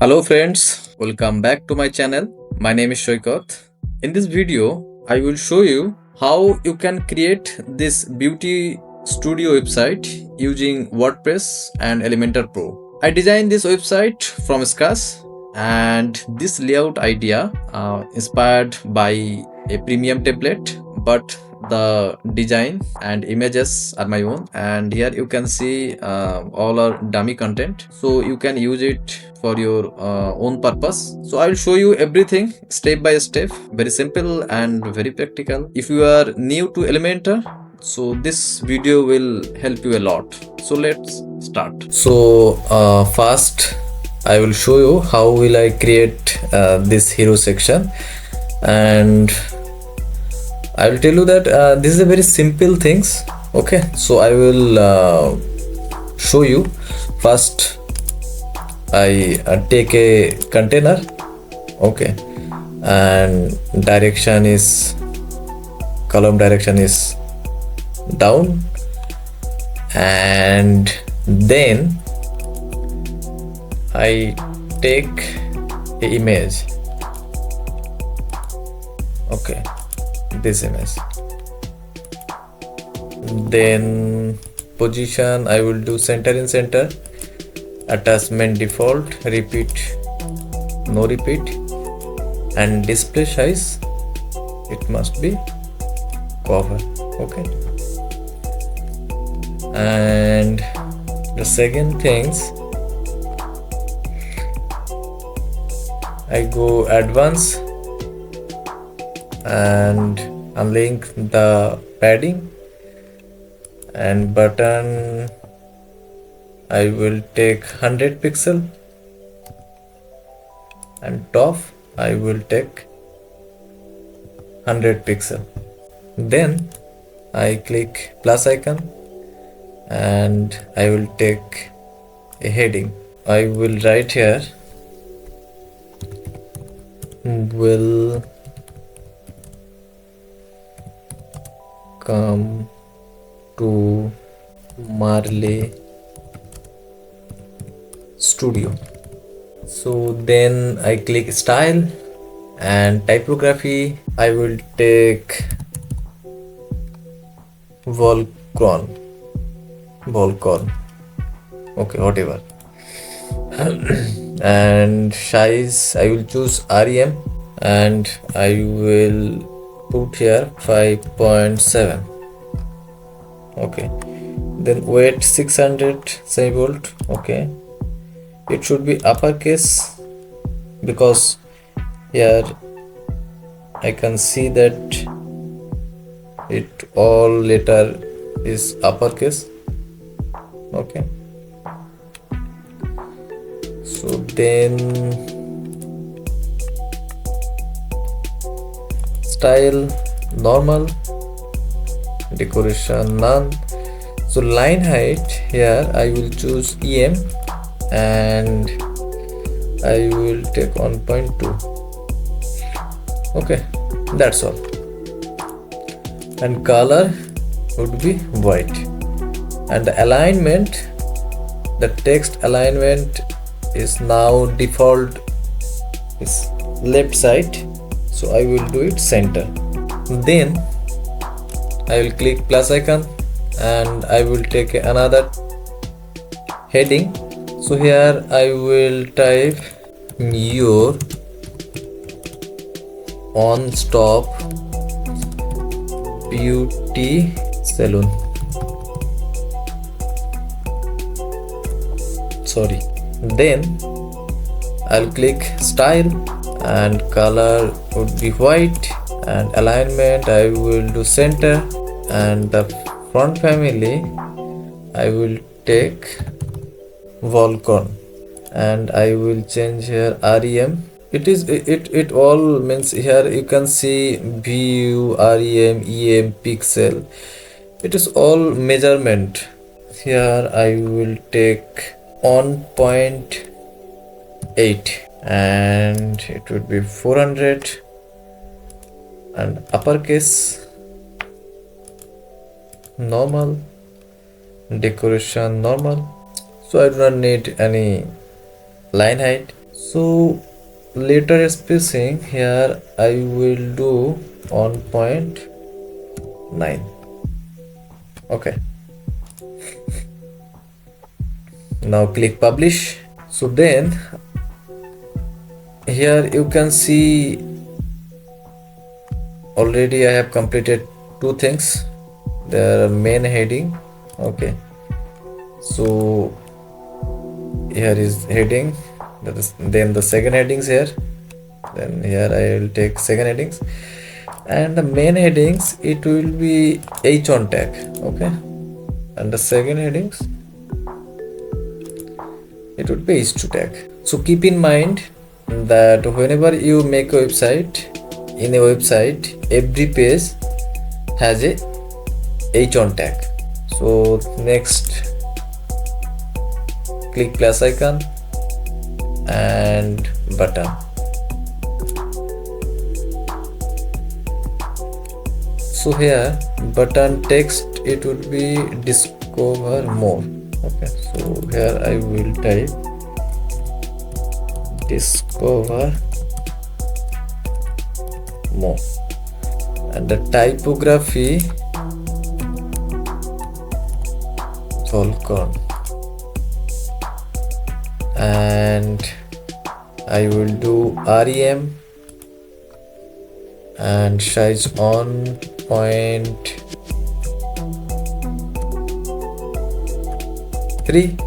Hello friends, welcome back to my channel. My name is Shoykot. In this video, I will show you how you can create this beauty studio website using WordPress and Elementor Pro. I designed this website from scratch, and this layout idea inspired by a premium template, but the design and images are my own. And here you can see all our dummy content, so you can use it for your own purpose. So I will show you everything step by step, very simple and very practical. If you are new to Elementor, so this video will help you a lot. So let's start. So first I will show you how will I create this hero section, and I will tell you that this is a very simple things. Okay, so I will show you. First I take a container. Okay, and direction is column direction is down, and then I take a image. Okay, this image. Then position I will do center in center, attachment default, repeat no repeat, and display size it must be cover. Okay, and the second things I go advanced and unlink the padding, and button I will take 100 pixel, and top I will take 100 pixel. Then I click plus icon and I will take a heading. I will write here will come to Marley Studio. So then I click style and typography. I will take Volcron. Okay, whatever. And size I will choose REM, and I will put here 5.7. okay, then weight 600 semi-volt. Okay, it should be uppercase because here I can see that it all letter is uppercase. Okay, so then style normal, decoration none. So line height here I will choose EM and I will take 1.2. okay, that's all. And color would be white, and the alignment, the text alignment is now default is left side, so I will do it center. Then I will click plus icon and I will take another heading. So here I will type your on stop beauty salon. Sorry. Then I'll click style and color would be white, and alignment I will do center, and the font family I will take Volcron, and I will change here REM. It all means here you can see view, REM, EM, pixel. It is all measurement. Here I will take 1.8 and it would be 400, and uppercase normal, decoration normal. So I do not need any line height. So letter spacing here I will do on 0.9. Okay, now click publish. So then here you can see already I have completed two things. The main heading. Okay, so here is heading, that is, then the second headings here, then here I will take second headings, and the main headings it will be h1 tag. Okay, and the second headings it would be h2 tag. So keep in mind that whenever you make a website, in a website every page has a h1 tag. So next, click plus icon and button. So here button text it would be discover more. Okay, so here I will type discover more, and the typography Falcon, and I will do REM and size on 0.3.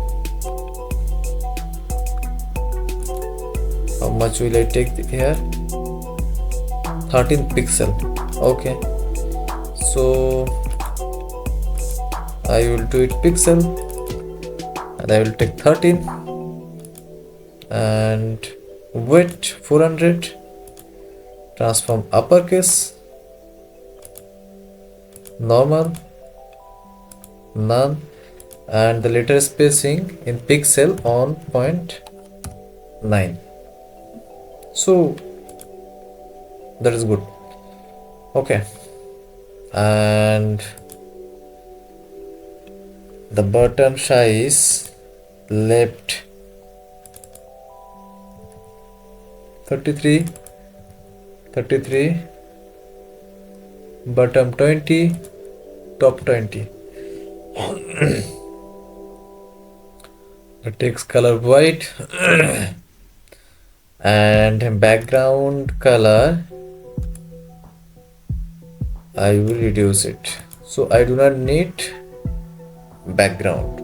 How much will I take here? 13 pixel. Okay, so I will do it pixel, and I will take 13, and width 400, transform uppercase, normal, none, and the letter spacing in pixel on 0.9. So that is good. Okay, and the button size left 33, bottom 20, top 20. The text color white and background color I will reduce it, so I do not need background.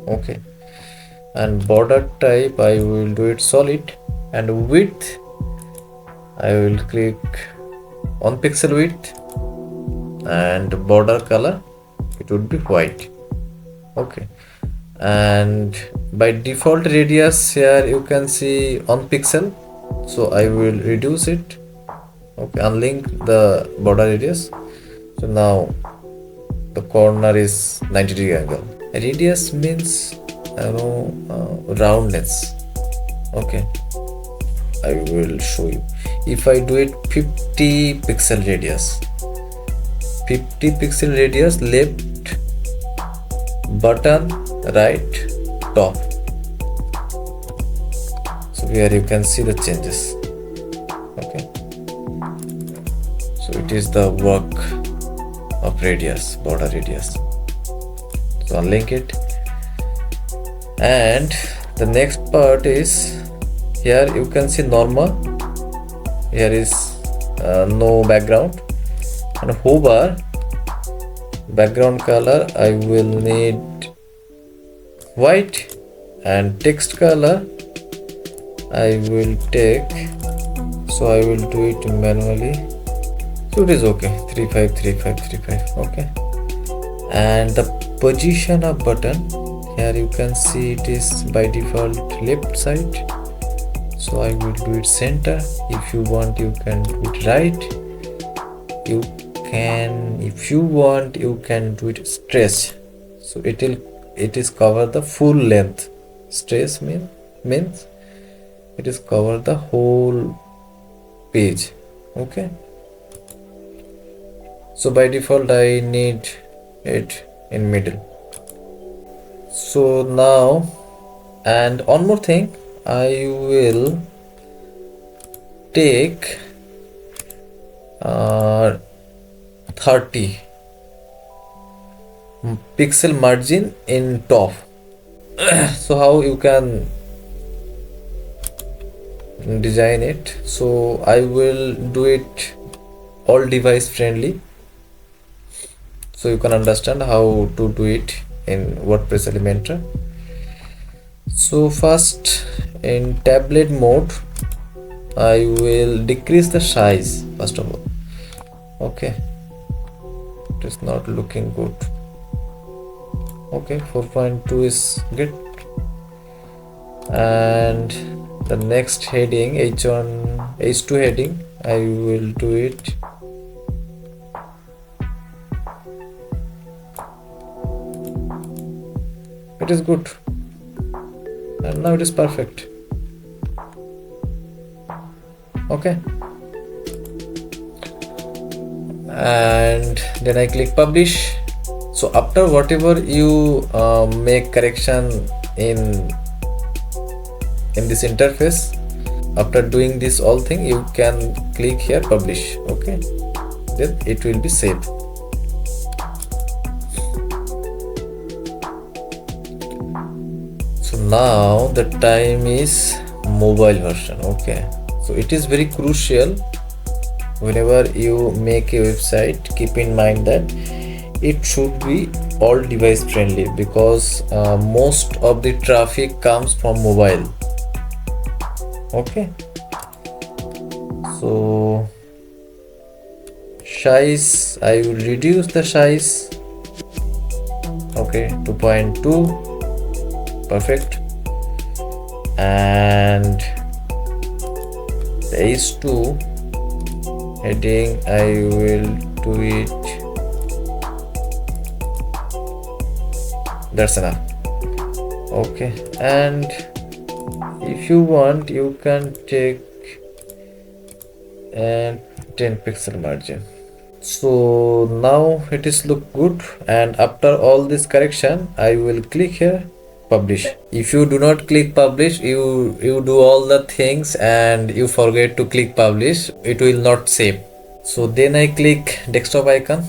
Okay, and border type I will do it solid, and width I will click on pixel width, and border color it would be white. Okay, and by default radius here you can see on pixel, so I will reduce it. Okay, unlink the border radius. So now the corner is 90-degree angle. Radius means roundness. Okay, I will show you. If I do it 50 pixel radius, 50 pixel radius, left button, right top. So here you can see the changes. Okay, so it is the work of radius, border radius. So unlink it, and the next part is here you can see normal. Here is no background, and hover background color I will need white, and text color I will take, so I will do it manually. So it is okay, 353535. Okay, and the position of button here you can see it is by default left side, so I will do it center. If you want you can do it right, you can, if you want you can do it stretch, so it is cover the full length. Stretch means it is cover the whole page. Okay, so by default I need it in middle. So now, and one more thing, I will take 30 pixel margin in top. So how you can design it? So I will do it all device friendly, so you can understand how to do it in WordPress Elementor. So first, in tablet mode, I will decrease the size first of all. Okay, it is not looking good. Okay, 4.2 is good. And the next heading, H1 H2 heading, I will do it it is good, and now it is perfect. Okay, and then I click publish. So after whatever you make correction in this interface, after doing this all thing, you can click here publish. Okay, then it will be saved. So now the time is mobile version. Okay, so it is very crucial whenever you make a website, keep in mind that it should be all device friendly, because most of the traffic comes from mobile. Okay, so size, I will reduce the size. Okay, 2.2, perfect. And the H2 heading, I will do it, that's enough. Okay, and if you want, you can take 10 pixel margin. So now it is look good, and after all this correction, I will click here publish. If you do not click publish, you do all the things and you forget to click publish, it will not save. So then I click desktop icon.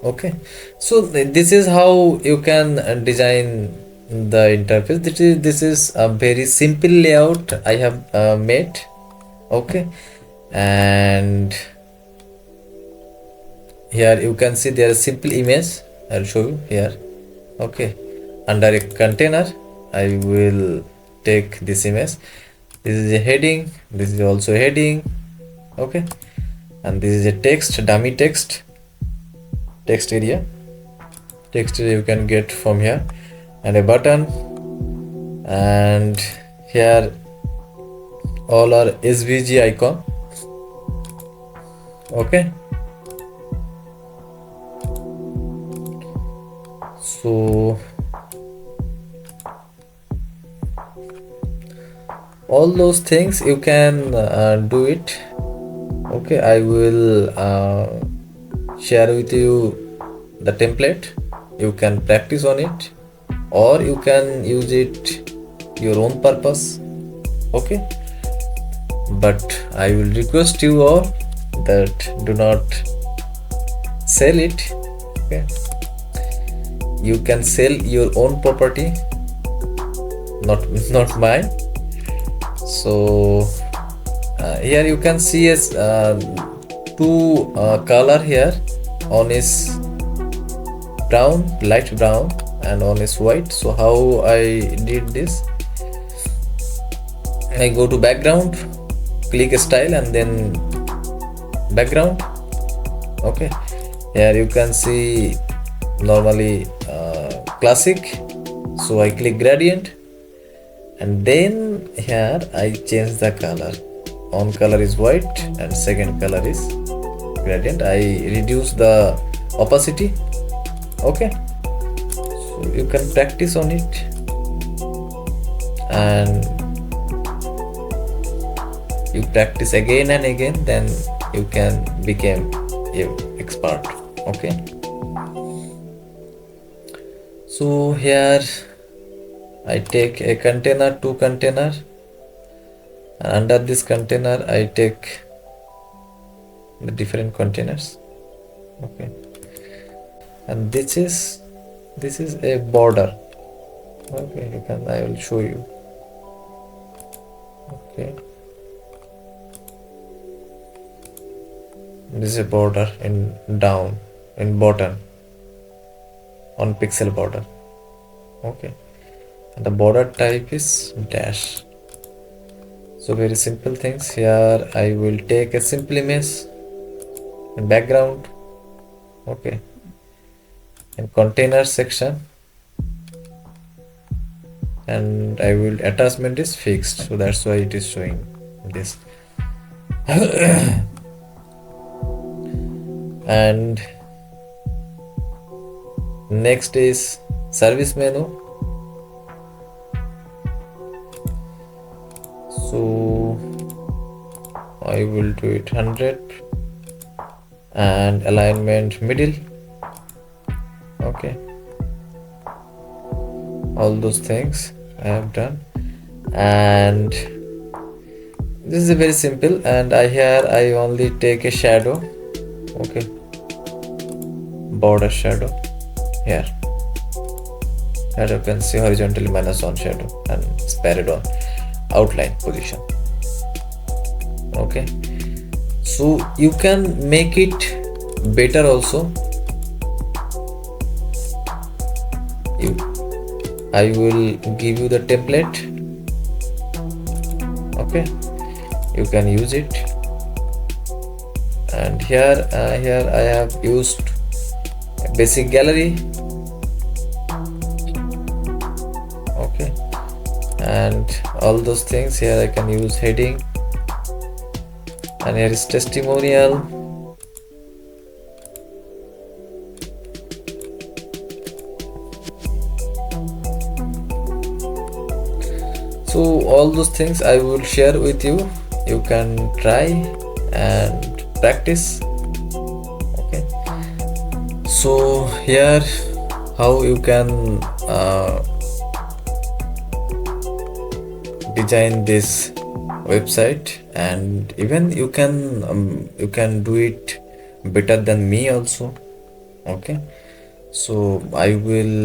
Okay, so this is how you can design the interface. This is a very simple layout I have made. Okay, and here you can see there is simple image. I'll show you here. Okay, under a container, I will take this image. This is a heading, this is also a heading. Okay, and this is a text, dummy text area. Text area you can get from here, and a button, and here all are SVG icon. Okay, so all those things you can do it. Okay, I will share with you the template. You can practice on it, or you can use it your own purpose. Okay, but I will request you all that do not sell it. Okay, you can sell your own property, not mine. So here you can see as two color here. One is brown, light brown, and one is white. So how I did this, I go to background, click style, and then background. Okay, here you can see normally classic, so I click gradient, and then here I change the color. One color is white and second color is gradient. I reduce the opacity. Okay, so you can practice on it, and you practice again and again, then you can become an expert. Okay, so here I take a container, two container, And under this container I take the different containers. Okay, and this is a border. Okay, I will show you. Okay, this is a border in down in bottom on pixel border. Okay, and the border type is dash. So very simple things here. I will take a simple image and background. Okay, and container section, and I will attachment is fixed, so that's why it is showing this. And next is service menu. So I will do it 100 and alignment middle. Okay, all those things I have done, and this is very simple. And I only take a shadow. Okay, border shadow here. As you can see, horizontally -1 shadow and spread on outline position. Okay, so you can make it better also. I will give you the template. Okay, you can use it. And here I have used a basic gallery. Okay, and all those things here I can use heading, and here is testimonial. So all those things I will share with you. You can try and practice. Okay, so here how you can design this website, and even you can do it better than me also. Okay, so I will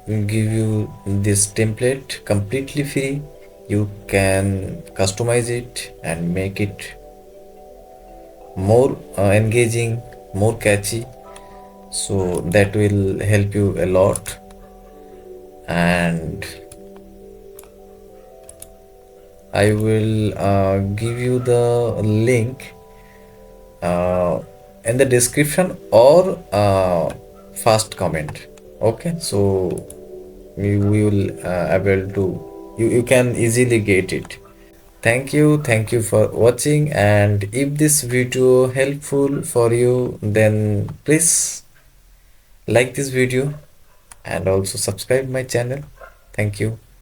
give you this template completely free. You can customize it and make it more engaging, more catchy, so that will help you a lot. And I will give you the link in the description or first comment. Okay, so we will able to you can easily get it. Thank you for watching, and if this video helpful for you, then please like this video and also subscribe my channel. Thank you.